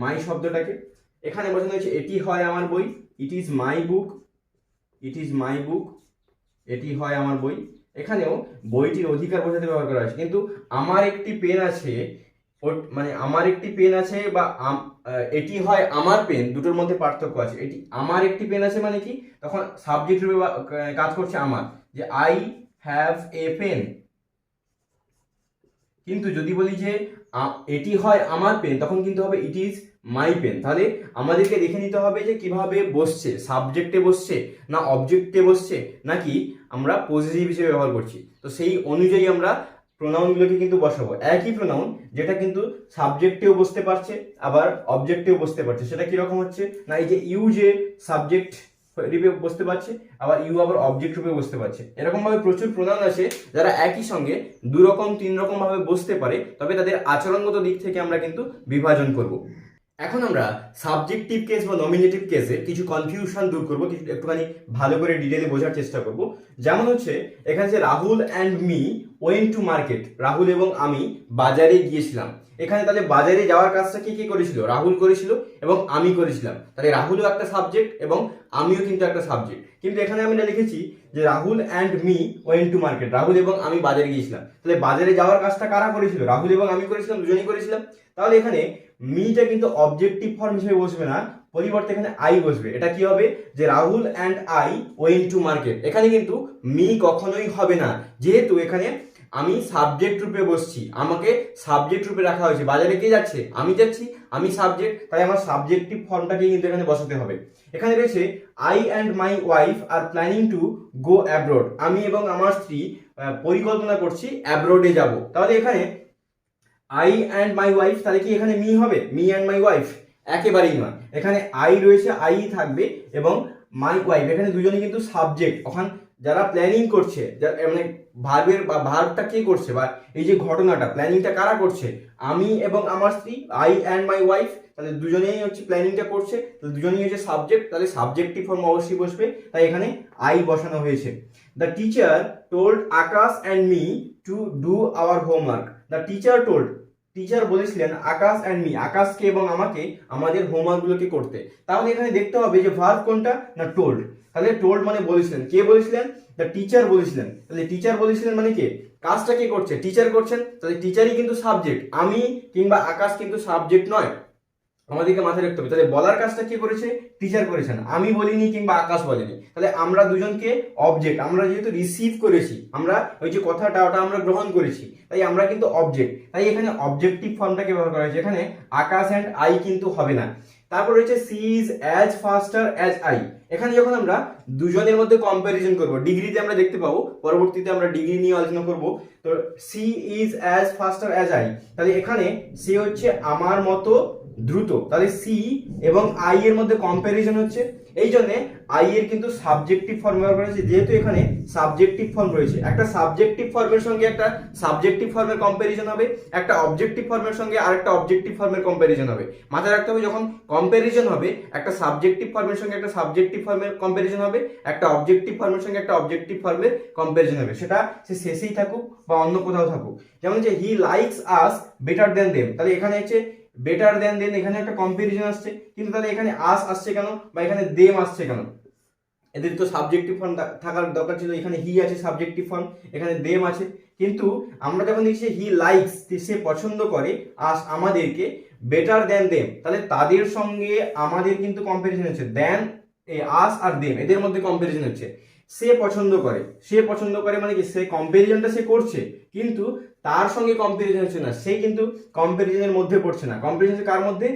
মাই শব্দটাকে। এখানে বোঝানো হয়েছে এটি হয় আমার বই, it is my book, it is my বুক, এটি হয় আমার বই, এখানেও বইটির অধিকার বোঝাতে ব্যবহার করা হয়েছে। কিন্তু আমার একটি পেন আছে, মানে আমার একটি পেন আছে বা এটি হয় আমার পেন, দুটোর মধ্যে পার্থক্য আছে। এটি আমার একটি পেন আছে মানে কি, তখন সাবজেক্ট রূপে কাজ করছে আমার, যে আই হ্যাভ এ পেন। কিন্তু যদি বলি যে এটি হয় আমার পেন, তখন কিন্তু হবে ইট ইজ মাই পেন। তাহলে আমাদেরকে দেখে নিতে হবে যে কিভাবে বসছে, সাবজেক্টে বসছে না অবজেক্টে বসছে, নাকি আমরা পজিটিভ হিসেবে ব্যবহার করছি। তো সেই অনুযায়ী আমরা প্রোনাউনগুলোকে কিন্তু বসাবো। একই প্রোনাউন যেটা কিন্তু সাবজেক্টেও বসতে পারছে, আবার অবজেক্টেও বসতে পারছে। সেটা কিরকম হচ্ছে না, এই যে ইউ যে সাবজেক্ট রূপে বসতে পারছে, আবার ইউ আবার অবজেক্ট রূপে বসতে পারছে। এরকম ভাবে প্রচুর প্রোনাউন আছে যারা একই সঙ্গে 2 রকম 3 রকম ভাবে বসতে পারে, তবে তাদের আচরণগত দিক থেকে আমরা কিন্তু বিভাজন করব। এখন আমরা সাবজেক্টিভ কেস বা নমিনেটিভ কেসে কিছু কনফিউশন দূর করব, কিছু একটুখানি ভালো করে ডিটেইলে বোঝার চেষ্টা করব। যেমন হচ্ছে এখানে যে Rahul and me went to market, Rahul এবং আমি বাজারে গিয়েছিলাম। এখানে তাহলে বাজারে যাওয়ার কাজটা কি করেছিল, রাহুল করেছিল এবং আমি করেছিলাম। তাহলে রাহুলও একটা সাবজেক্ট এবং আমিও কিন্তু একটা সাবজেক্ট। কিন্তু এখানে আমি লিখেছি যে Rahul and me went to market, Rahul এবং আমি বাজারে গিয়েছিলাম। তাহলে বাজারে যাওয়ার কাজটা কারা করেছিল, রাহুল এবং আমি করেছিলাম, দুজনেই করেছিলাম। তাহলে এখানে মিটা কিন্তু অবজেক্টিভ ফর্ম হিসেবে বসবে না, পরিবর্তে এখানে আই বসবে। এটা কি হবে, যে Rahul and I went to market. এখানে কিন্তু মি কখনোই হবে না, যেহেতু এখানে আমি সাবজেক্ট রূপে বসছি, আমাকে সাবজেক্ট রূপে রাখা হয়েছে। বাজারে কে যাচ্ছে? আমি যাচ্ছি, আমি সাবজেক্ট, তাই আমার সাবজেক্টিভ ফর্মটাকে কিন্তু এখানে বসাতে হবে। এখানে রয়েছে I and my wife are planning to go abroad. আমি এবং আমার স্ত্রী পরিকল্পনা করছি অ্যাব্রোডে যাব। তাহলে এখানে আই অ্যান্ড মাই ওয়াইফ, তাহলে কি এখানে মি হবে? Me and my wife? একেবারেই নয়, এখানে আই রয়েছে, আই থাকবে, এবং মাই ওয়াইফ এখানে দুজনেই কিন্তু সাবজেক্ট। ওখানে যারা প্ল্যানিং করছে, মানে ভার্বের বা ভার্বটা কে করছে, বা এই যে ঘটনাটা প্ল্যানিংটা কারা করছে? আমি এবং আমার স্ত্রী, আই অ্যান্ড মাই ওয়াইফ, তাহলে দুজনেই হচ্ছে প্ল্যানিংটা করছে, তাহলে দুজনেই হচ্ছে সাবজেক্ট, তাহলে সাবজেক্টিভ ফর্ম অবশ্যই বসবে, তাই এখানে আই বসানো হয়েছে। The teacher told Akash and me to do our homework. The teacher told, teacher বলেছিলেন আকাশ অ্যান্ড মি, আকাশকে এবং আমাকে আমাদের হোমওয়ার্কগুলোকে করতে। তাহলে এখানে দেখতে হবে যে ভার্ব কোনটা না টোল্ড। তাহলে টোল্ড মানে বলেছিলেন, কে বলেছিলেন? দ্য টিচার বলেছিলেন। তাহলে টিচার বলেছিলেন মানে কে? কাজটা কে করছে? টিচার করছেন, তাহলে টিচারই কিন্তু সাবজেক্ট, আমি কিংবা আকাশ কিন্তু সাবজেক্ট নয়, আমাদেরকে মাথায় রাখতে হবে। তাহলে বলার কাজটা কে করেছে? টিচার করেছেন, আমি বলিনি কিংবা আকাশ বলেনি। তাহলে আমরা দুজনকে অবজেক্ট, আমরা যেহেতু রিসিভ করেছি, আমরা ওই যে কথাটা ওটা আমরা গ্রহণ করেছি, তাই আমরা কিন্তু অবজেক্ট, তাই এখানে অবজেক্টিভ ফর্মটাকে ব্যবহার করা হয়েছে। এখানে আকাশ অ্যান্ড আই কিন্তু হবে না। তারপর রয়েছে she is as faster as I. এখানে যখন আমরা দুজনের মধ্যে কম্প্যারিজন করব, ডিগ্রিতে আমরা দেখতে পাবো, পরবর্তীতে আমরা ডিগ্রি নিয়ে আলোচনা করব। তো she is as faster as I, তাহলে এখানে সে হচ্ছে আমার মতো দ্রুত, তাহলে সি এবং আই এর মধ্যে কম্প্যারিজন হচ্ছে, এই জন্য আই এর কিন্তু সাবজেক্টিভ ফর্ম ব্যবহার করেছে। যেহেতু এখানে সাবজেক্টিভ ফর্ম রয়েছে, একটা সাবজেক্টিভ ফর্মের সঙ্গে একটা সাবজেক্টিভ ফর্মের কম্প্যারিজন হবে, একটা অবজেক্টিভ ফর্মের সঙ্গে আরেকটা অবজেক্টিভ ফর্মের কম্প্যারিজন হবে। মাথায় রাখতে হবে, যখন কম্প্যারিজন হবে, একটা সাবজেক্টিভ ফর্মের সঙ্গে একটা সাবজেক্টিভ ফর্মের কম্প্যারিজন হবে, একটা অবজেক্টিভ ফর্মের সঙ্গে একটা অবজেক্টিভ ফর্মের কম্প্যারিজন হবে, সেটা সে শেষেই থাকুক বা অন্য কোথাও থাকুক। যেমন যে হি likes us better than them, তাহলে এখানে হচ্ছে বেটার দেন দেন, এখানে একটা কম্প্যারিজন আসছে, কিন্তু তাহলে এখানে আস আসছে কেন, বা এখানে দেম আসছে কেন? এদের তো সাবজেক্টিভ ফর্ম থাকার দরকার ছিল, এখানে হি আছে সাবজেক্টিভ ফর্ম, এখানে দেম আছে। কিন্তু আমরা যখন দেখছি হি লাইকস, সে পছন্দ করে, আস আমাদেরকে, বেটার দেন দেম, তাহলে তাদের সঙ্গে আমাদের কিন্তু কম্প্যারিজন হচ্ছে, দেন আস আর দেম এদের মধ্যে কম্প্যারিজন হচ্ছে। সে পছন্দ করে, সে পছন্দ করে মানে কি, সে কম্প্যারিজনটা সে করছে, কিন্তু তার সঙ্গে কম্প্যারিজন হচ্ছে না, সে কিন্তু কম্প্যারিজনের মধ্যে পড়ছে না। কম্প্যারিজন কার মধ্যে?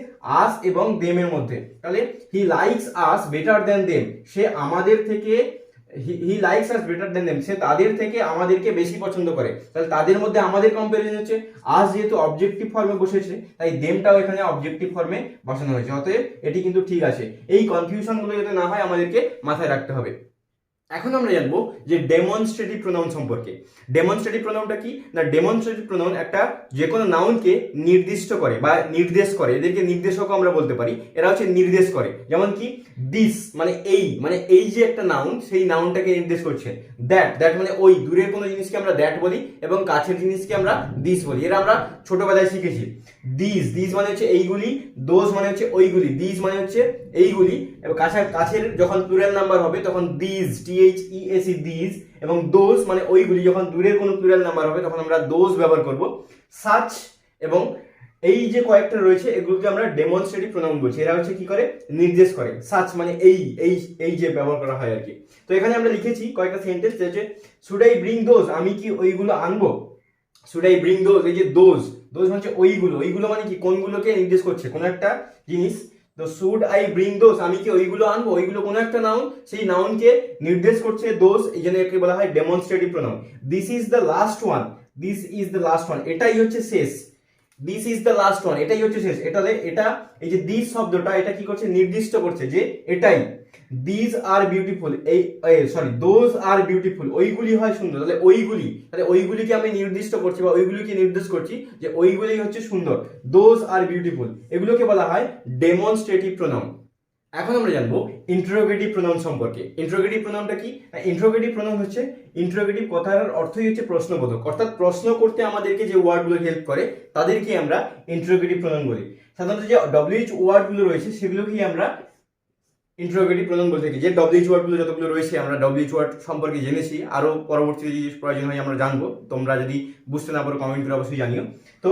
আস এবং দেমের মধ্যে। তাহলে he likes us better than them, সে আমাদের থেকে, he likes us better than them, সে তাদের থেকে আমাদেরকে বেশি পছন্দ করে, তাহলে তাদের মধ্যে আমাদের কম্প্যারিজন হচ্ছে। আস যেহেতু অবজেক্টিভ ফর্মে বসেছে, তাই দেমটাও এখানে অবজেক্টিভ ফর্মে বসানো হয়েছে, অতএব এটি কিন্তু ঠিক আছে। এই কনফিউশনগুলো যাতে না হয় আমাদেরকে মাথায় রাখতে হবে। এখন আমরা জানবো যে ডেমনস্ট্রেটিভ প্রোনাউন সম্পর্কে। ডেমনস্ট্রেটিভ প্রোনাউনটা কি না, ডেমনস্ট্রেটিভ প্রোনাউন একটা যে কোনো নাউনকে নির্দিষ্ট করে বা নির্দেশ করে, এদেরকে নির্দেশকও আমরা বলতে পারি, এরা হচ্ছে নির্দেশ করে। যেমন কি দিস মানে এই, মানে এই যে একটা নাউন, সেই নাউনটাকে নির্দেশ করছে। দ্যাট, দ্যাট মানে ওই, দূরের কোনো জিনিসকে আমরা দ্যাট বলি এবং কাছের জিনিসকে আমরা দিস বলি, এরা আমরা ছোটবেলায় শিখেছি। দিস, দিস মানে হচ্ছে এইগুলি, দোজ মানে হচ্ছে ওইগুলি, দিস মানে হচ্ছে এইগুলি, এবং কাছের যখন প্লুরাল নাম্বার হবে তখন দিস, THESE দিস, এবং দোজ মানে ওইগুলি, যখন দূরের কোনো প্লুরাল নাম্বার হবে তখন আমরা দোজ ব্যবহার করব। সাচ এবং এই যে কয়েকটা রয়েছে এগুলোকে আমরা ডেমনস্ট্রেটিভ প্রোনাউন বলছি, এরা হচ্ছে কি করে, নির্দেশ করে। সাচ মানে এই এই এই যে ব্যবহার করা হয় আর কি। তো এখানে আমরা লিখেছি কয়েকটা সেন্টেন্স, যে শুড আই ব্রিং দোজ, আমি কি ওইগুলো আনবো। শুড আই ব্রিং দোজ, এই যে দোজ, দোজ হচ্ছে ওইগুলো, ওইগুলো মানে কি, কোনগুলোকে নির্দেশ করছে, কোনো একটা জিনিস। তো শুড আই ব্রিং দোজ, আমি কি ওইগুলো আনবো, ওইগুলো কোনো একটা নাউন, সেই নাউনকে নির্দেশ করছে দোজ, এই জন্য একে বলা হয় demonstrative pronoun. This is the last one, this is the last one, এটাই হচ্ছে শেষ। This is the last one, এটাই হচ্ছে শেষ। এটা এই যে দিস শব্দটা, এটা কি করছে, নির্দিষ্ট করছে যে এটাই। দিস আর বিউটিফুল, এই সরি দোজ আর বিউটিফুল, ওইগুলি হয় সুন্দর, তাহলে ওইগুলি, তাহলে ওইগুলিকে আমি নির্দিষ্ট করছি বা ওইগুলিকে নির্দেশ করছি যে ওইগুলি হচ্ছে সুন্দর, দোজ আর বিউটিফুল, এগুলোকে বলা হয় ডেমনস্ট্রেটিভ প্রোনাউন। এখন আমরা জানবো ইন্টারোগেটিভ প্রোনাউন সম্পর্কে। ইন্টারোগেটিভ প্রোনাউনটা কি? ইন্টারোগেটিভ প্রোনাউন হচ্ছে, ইন্টারোগেটিভ কথার অর্থই হচ্ছে প্রশ্নবোধক, অর্থাৎ প্রশ্ন করতে আমাদেরকে যে ওয়ার্ডগুলো হেল্প করে তাদেরকে আমরা ইন্টারোগেটিভ প্রোনাউন বলি। সাধারণত যে WH ওয়ার্ডগুলো রয়েছে সেগুলোকেই আমরা ইন্টারোগেটিভ প্রোনাউন বলতে থাকি। যে WH ওয়ার্ডগুলো যতগুলো রয়েছে আমরা WH ওয়ার্ড সম্পর্কে জেনেছি, আরো পরবর্তীতে যদি প্রয়োজন হয় আমরা জানবো, তোমরা যদি বুঝতে না পারো কমেন্ট করে অবশ্যই জানিও। তো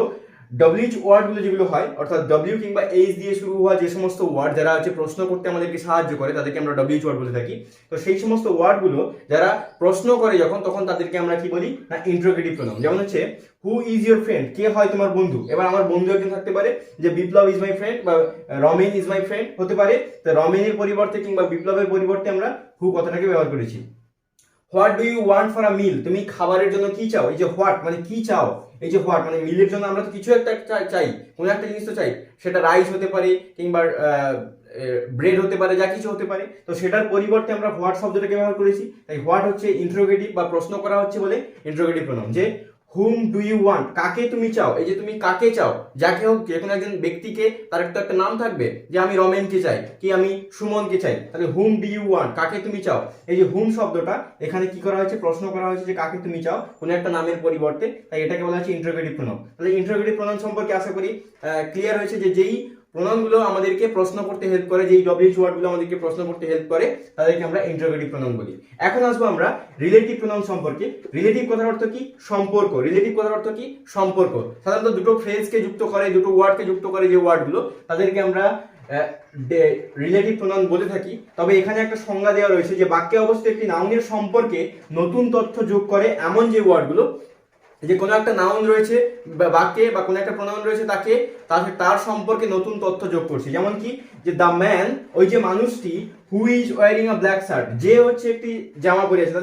ডব্লিউ ওয়ার্ডগুলো যেগুলো হয়, অর্থাৎ ডব্লিউ কিংবা এইচ দিয়ে শুরু হওয়া যে সমস্ত ওয়ার্ড যারা হচ্ছে প্রশ্ন করতে আমাদেরকে সাহায্য করে তাদেরকে আমরা ডব্লিউ ওয়ার্ড বলে থাকি। তো সেই সমস্ত ওয়ার্ডগুলো যারা প্রশ্ন করে যখন, তখন তাদেরকে আমরা কি বলি না ইন্টারোগেটিভ প্রোনাউন। যেমন হচ্ছে হু ইজ ইউর ফ্রেন্ড, কে হয় তোমার বন্ধু। এবার আমার বন্ধু একজন থাকতে পারে যে বিপ্লব ইজ মাই ফ্রেন্ড বা রমেন ইজ মাই ফ্রেন্ড হতে পারে। তো রমেনের পরিবর্তে কিংবা বিপ্লবের পরিবর্তে আমরা হু কথাটাকে ব্যবহার করেছি। What do you want for a meal, তুমি খাবারের জন্য কি চাও। এই যে হোয়াট মানে কি চাও, এই যে হোয়াট মানে মিলের জন্য আমরা তো কিছু একটা চাই, কোনো একটা জিনিস তো চাই, সেটা রাইস হতে পারে কিংবা ব্রেড হতে পারে, যা কিছু হতে পারে। তো সেটার পরিবর্তে আমরা হোয়াট শব্দটাকে ব্যবহার করেছি। তাই হোয়াট হচ্ছে ইন্টারোগেটিভ বা প্রশ্ন করা হচ্ছে বলে ইন্টারোগেটিভ প্রোনাউন। যে হুম ডু ইউ ওয়ান্ট, কাকে তুমি চাও। এই যে তুমি কাকে চাও, যাকে হোক, যে কোনো একজন ব্যক্তিকে তার একটা নাম থাকবে, যে আমি রমেনকে চাই কি আমি সুমনকে চাই, তাহলে হুম ডু ইউ ওয়ান্ট, কাকে তুমি চাও। এই যে হুম শব্দটা এখানে কি করা হয়েছে, প্রশ্ন করা হয়েছে যে কাকে তুমি চাও কোনো একটা নামের পরিবর্তে, তাই এটাকে বলা হচ্ছে ইন্টারোগেটিভ প্রোনাউন। তাহলে ইন্টারোগেটিভ প্রোনাউন সম্পর্কে আশা করি ক্লিয়ার হয়েছে যে যেই প্রোনাউনগুলো আমাদেরকে প্রশ্ন করতে হেল্প করে, যেই ডব্লিউ ওয়ার্ডগুলো আমাদেরকে প্রশ্ন করতে হেল্প করে, তাদেরকে আমরা ইন্টারোগেটিভ প্রোনাউন বলি। এখন আসবো আমরা রিলেটিভ প্রোনাউন সম্পর্কে। রিলেটিভ কথার অর্থ কি, সম্পর্ক। রিলেটিভ কথার অর্থ কি, সম্পর্ক। সাধারণত দুটো ফ্রেজকে যুক্ত করে, দুটো ওয়ার্ডকে যুক্ত করে যে ওয়ার্ডগুলো, তাদেরকে আমরা রিলেটিভ প্রোনাউন বলে থাকি। তবে এখানে একটা সংজ্ঞা দেওয়া রয়েছে যে বাক্যে অবস্থিত একটি নাউনের সম্পর্কে নতুন তথ্য যোগ করে এমন যে ওয়ার্ডগুলো, যে কোনো একটা নাউন রয়েছে বাক্যে বা কোনো একটা প্রোনাউন রয়েছে, তাকে তার সম্পর্কে নতুন তথ্য যোগ করছে। যেমন কি, যে দ্য ম্যান, ওই যে মানুষটি, হু is wearing a black shirt, যে হচ্ছে একটি জামা পরে আছে।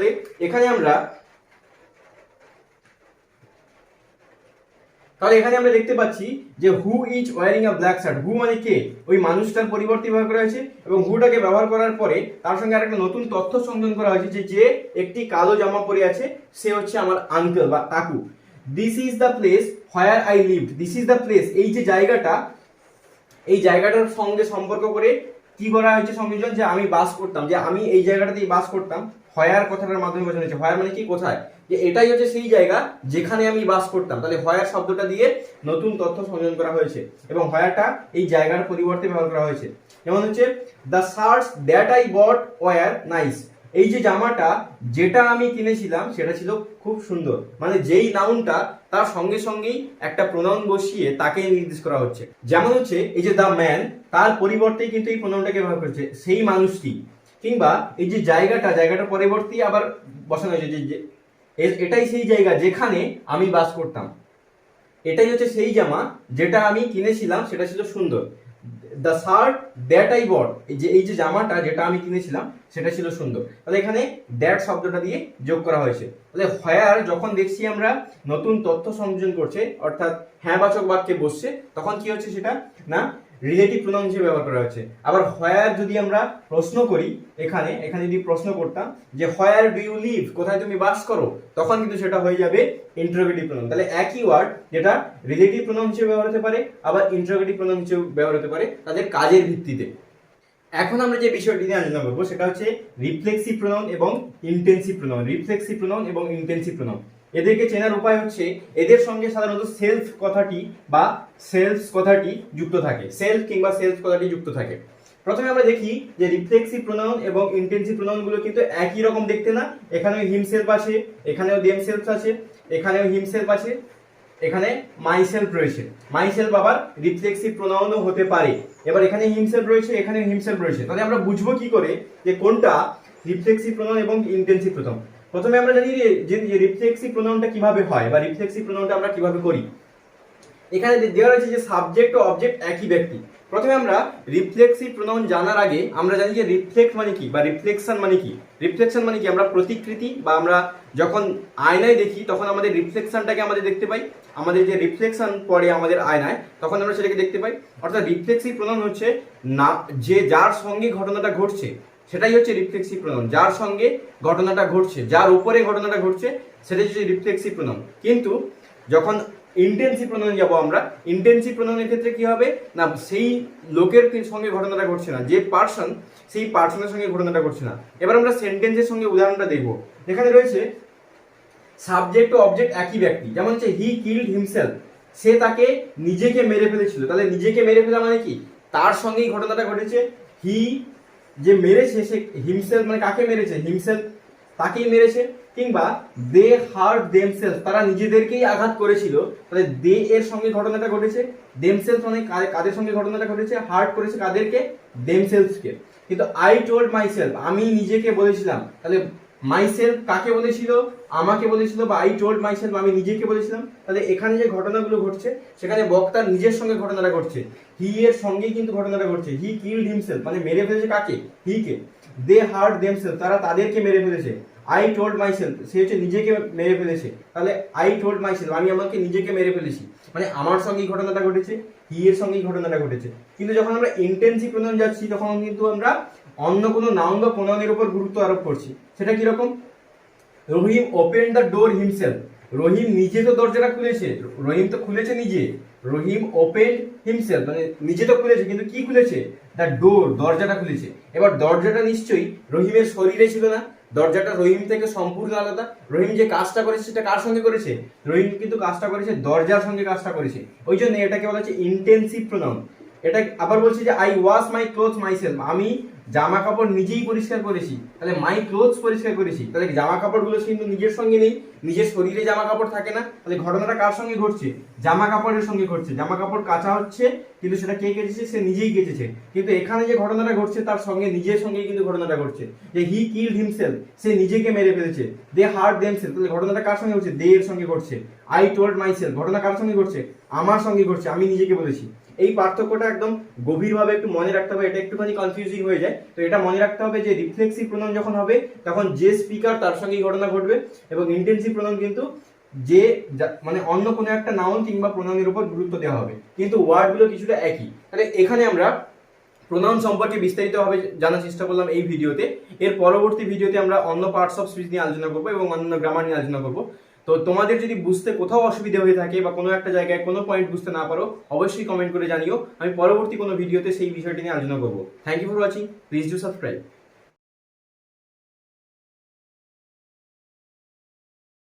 তাহলে এখানে আমরা দেখতে পাচ্ছি যে who is wearing a black shirt, who মানে কে, ওই মানুষটার পরিবর্তে ব্যবহার করা হয়েছে, এবং হুটাকে ব্যবহার করার পরে তার সঙ্গে আরেকটা নতুন তথ্য সংযোজন করা হয়েছে যে একটি কালো জামা পরে আছে, সে হচ্ছে আমার আঙ্কেল বা কাকু। This is the place where I lived, this is the place, এই যে জায়গাটা, এই জায়গাটার সঙ্গে সম্পর্ক করে কি করা হয়েছে সংযোজন, যে আমি বাস করতাম, যে আমি এই জায়গাটাতেই বাস করতাম। হোয়ার কথাটার মাধ্যমে বোঝানো হয়েছে। হোয়ার মানে কি, কোথায়, যে এটাই হচ্ছে সেই জায়গা যেখানে আমি বাস করতাম। তাহলে হোয়ার শব্দটা দিয়ে নতুন তথ্য সংযোজন করা হয়েছে, এবং হোয়ারটা এই জায়গার পরিবর্তে ব্যবহার করা হয়েছে। যেমন হচ্ছে the shirts that I bought were nice, এই যে জামাটা যেটা আমি কিনেছিলাম সেটা ছিল খুব সুন্দর। মানে যেই নাউনটা তার সঙ্গে সঙ্গেই একটা প্রোনাউন বসিয়ে তাকে নির্দেশ করা হচ্ছে। যেমন হচ্ছে এই যে দ্য ম্যান, তার পরিবর্তে কিন্তু এই প্রোনাউনটাকে ব্যবহার করছে সেই মানুষটি, কিংবা এই যে জায়গাটার পরিবর্তে আবার বসানো হয়েছে যে এটাই সেই জায়গা যেখানে আমি বাস করতাম, এটাই হচ্ছে সেই জামা যেটা আমি কিনেছিলাম সেটা ছিল সুন্দর। দ্য শার্ট দ্যাট আই বট, এই যে জামাটা যেটা আমি কিনেছিলাম সেটা ছিল সুন্দর। তাহলে এখানে দ্যাট শব্দটা দিয়ে যোগ করা হয়েছে। তাহলে হোয়ার যখন দেখছি আমরা নতুন তথ্য সংযোজন করছে, অর্থাৎ হ্যাঁ বাচক বাক্যে বসছে, তখন কি হচ্ছে সেটা না রিলেটিভ প্রোনাউন হিসেবে ব্যবহার করা হচ্ছে। আবার হোয়ার যদি আমরা প্রশ্ন করি, এখানে যদি প্রশ্ন করতাম যে হোয়ার ডু ইউ লিভ, কোথায় তুমি বাস করো, তখন কিন্তু সেটা হয়ে যাবে ইন্টারোগেটিভ প্রোনাউন। তাহলে একই ওয়ার্ড যেটা রিলেটিভ প্রোনাউন হিসেবে ব্যবহার হতে পারে, আবার ইন্টারোগেটিভ প্রোনাউন হিসেবে ব্যবহার হতে পারে তাদের কাজের ভিত্তিতে। এখন আমরা যে বিষয়টি নিয়ে আলোচনা করবো সেটা হচ্ছে রিফ্লেক্সিভ প্রোনাউন এবং ইন্টেন্সিভ প্রোনাউন। রিফ্লেক্সিভ প্রোনাউন এবং ইন্টেন্সিভ প্রোনাউন, এদেরকে চেনার উপায় হচ্ছে এদের সঙ্গে সাধারণত সেলফ কথাটি বা সেলফস কথাটি যুক্ত থাকে, সেলফ কিংবা সেলফ কথাটি যুক্ত থাকে। প্রথমে আমরা দেখি যে রিফ্লেক্সিভ প্রোনাউন এবং ইন্টেন্সিভ প্রোনাউনগুলো কিন্তু একই রকম দেখতে না। এখানেও হিমসেলফ আছে, এখানেও দেমসেলফ আছে, এখানেও হিমসেলফ আছে, এখানে মাইসেলফ রয়েছে। মাইসেলফ আবার রিফ্লেক্সিভ প্রোনাউনও হতে পারে। এবার এখানে হিমসেলফ রয়েছে, এখানে হিমসেলফ রয়েছে। তাহলে আমরা বুঝবো কি করে যে কোনটা রিফ্লেক্সিভ প্রোনাউন এবং ইন্টেন্সিভ প্রোনাউন। প্রথমে আমরা জানি যে রিফ্লেক্সিভ প্রোনাউনটা কিভাবে হয় বা রিফ্লেক্সিভ প্রোনাউনটা আমরা কিভাবে করি। এখানে দেওয়া রয়েছে যে সাবজেক্ট ও অবজেক্ট একই ব্যক্তি। প্রথমে আমরা রিফ্লেক্সিভ প্রোনাউন জানার আগে আমরা জানি যে রিফ্লেক্ট মানে কি বা রিফ্লেকশন মানে কি। রিফ্লেকশন মানে কি, আমরা প্রতিকৃতি বা আমরা যখন আয়নায় দেখি তখন আমাদের রিফ্লেকশনটাকে আমাদের দেখতে পাই, আমাদের যে রিফ্লেকশন পড়ে আমাদের আয়নায় তখন আমরা সেটাকে দেখতে পাই। অর্থাৎ রিফ্লেক্সিভ প্রোনাউন হচ্ছে না যে যার সঙ্গে ঘটনাটা ঘটছে সেটাই হচ্ছে রিফ্লেক্সিভ প্রোনাউন। যার সঙ্গে ঘটনাটা ঘটছে, যার উপরে ঘটনাটা ঘটছে সেটাই হচ্ছে রিফ্লেক্সিভ প্রোনাউন। কিন্তু যখন ইন্টেন্সিভ প্রোনাউন যাব আমরা, ইন্টেন্সিভ প্রোনাউনের ক্ষেত্রে কি হবে না সেই লোকের সঙ্গে ঘটনাটা ঘটছে না, যে পার্সন সেই পার্সনের সঙ্গে ঘটনাটা ঘটছে না। এবার আমরা সেন্টেন্সের সঙ্গে উদাহরণটা দেখব। এখানে রয়েছে সাবজেক্ট ও অবজেক্ট একই ব্যক্তি। যেমন হচ্ছে হি কিল্ড হিমসেলফ, সে তাকে নিজেকে মেরে ফেলেছিল। তাহলে নিজেকে মেরে ফেলা মানে কি, তার সঙ্গেই ঘটনাটা ঘটেছে। হি যে মেরেছে সে হিমসেলফ মানে কাকে মেরেছে, হিমসেলফ তাকেই মেরেছে, কিংবা দে হার্ট দেমসেলস, তারা নিজেদেরকেই আঘাত করেছিল, তাহলে দে এর সঙ্গে ঘটনাটা ঘটেছে, দেমসেলস মানে কাদের সঙ্গে ঘটনাটা ঘটেছে, হার্ট করেছে কাদেরকে, দেমসেলসকে। কিন্তু আই টোল্ড মাইসেলফ, আমি নিজেকে বলেছিলাম, তাহলে মাইসেলফ কাকে বলেছিল, আমাকে বলেছিল, বা আই টোল্ড মাইসেলফ আমি নিজেকে বলেছিলাম। তাহলে এখানে যে ঘটনাগুলো ঘটছে সেখানে বক্তার নিজের সঙ্গে ঘটনাটা ঘটছে, হি এর সঙ্গেই কিন্তু ঘটনাটা ঘটছে। হি কিল্ড হিমসেলফ মানে মেরে ফেলেছে কাকে, হি কে। দে হার্ট দেমসেলফ তারা তাদেরকে মেরে ফেলেছে। আই টোল্ড মাইসেলফ সে হচ্ছে নিজেকে মেরে ফেলেছে, তাহলে আই টোল্ড মাইসেলফ আমি আমাকে নিজেকে মেরে ফেলেছি, মানে আমার সঙ্গেই ঘটনাটা ঘটেছে, হি এর সঙ্গেই ঘটনাটা ঘটেছে। কিন্তু যখন আমরা ইন্টেন্সিভ প্রোনাউন যাচ্ছি তখন কিন্তু আমরা অন্য কোনো নাউন বা প্রোনাউনের উপর গুরুত্ব আরোপ করছি। সেটা কিরকম, রহিম ওপেন দ্য ডোর হিমসেলফ, রহিম নিজে তো দরজাটা খুলেছে, রহিম তো খুলেছে নিজে, রহিম ওপেন হিমসেলফ মানে নিজে তো খুলেছে, কিন্তু কি খুলেছে, দ্য ডোর দরজাটা খুলেছে। এবার দরজাটা নিশ্চয়ই রহিমের শরীরে ছিল না, দরজাটা রহিম থেকে সম্পূর্ণ আলাদা। রহিম যে কাজটা করেছে সেটা কার সঙ্গে করেছে, রহিম কিন্তু কাজটা করেছে দরজার সঙ্গে কাজটা করেছে, ওই জন্য এটাকে বলা হচ্ছে ইন্টেন্সিভ প্রোনাউন। এটা আবার বলছি যে I wash my clothes myself, আমি জামা কাপড় নিজেই পরিষ্কার করেছি, তাহলে মাই ক্লোথস পরিষ্কার করেছি, তাহলে জামা কাপড়গুলো কিন্তু নিজের সঙ্গে নেই, নিজের শরীরে জামা কাপড় থাকে না, তাহলে ঘটনাটা কার সঙ্গে ঘটছে, জামা কাপড়ের সঙ্গে ঘটছে। জামা কাপড় কাচা হচ্ছে কিন্তু সেটা কে কেচেছে, সে নিজেই কেচেছে। কিন্তু এখানে যে ঘটনাটা ঘটছে তার সঙ্গে নিজের সঙ্গে কিন্তু ঘটনাটা ঘটছে, যে হি কিল্ড হিমসেলফ সে নিজেকে মেরে ফেলেছে। দে হার্ট দেমসেলফ তাহলে ঘটনাটা কার সঙ্গে ঘটছে, দে এর সঙ্গে ঘটছে। আই টোল্ড মাইসেলফ ঘটনা কার সঙ্গে ঘটছে, আমার সঙ্গে ঘটছে, আমি নিজেকে বলেছি। এই পার্থক্যটা একদম গভীরভাবে একটু মনে রাখতে হবে, এটা একটুখানি কনফিউজিং হয়ে যায়, তো এটা মনে রাখতে হবে যে রিফ্লেক্সিভ প্রোনাউন যখন হবে তখন যে স্পিকার তার সঙ্গেই ঘটনা ঘটবে, এবং ইন্টেন্সিভ প্রোনাউন কিন্তু যে মানে অন্য কোনো একটা নাউন কিংবা প্রোনাউনের উপর গুরুত্ব দেওয়া হবে, কিন্তু ওয়ার্ডগুলো কিছুটা একই। তাহলে এখানে আমরা প্রোনাউন সম্পর্কে বিস্তারিতভাবে জানার চেষ্টা করলাম এই ভিডিওতে। এর পরবর্তী ভিডিওতে আমরা অন্য পার্টস অফ স্পিচ নিয়ে আলোচনা করবো এবং অন্য গ্রামার নিয়ে আলোচনা করবো। তো তোমাদের যদি বুঝতে কোথাও অসুবিধা হয়ে থাকে বা কোনো একটা জায়গায় কোনো পয়েন্ট বুঝতে না পারো অবশ্যই কমেন্ট করে জানিও, আমি পরবর্তী কোনো ভিডিওতে সেই বিষয়টি নিয়ে আলোচনা করবো। Thank you for watching, please do subscribe.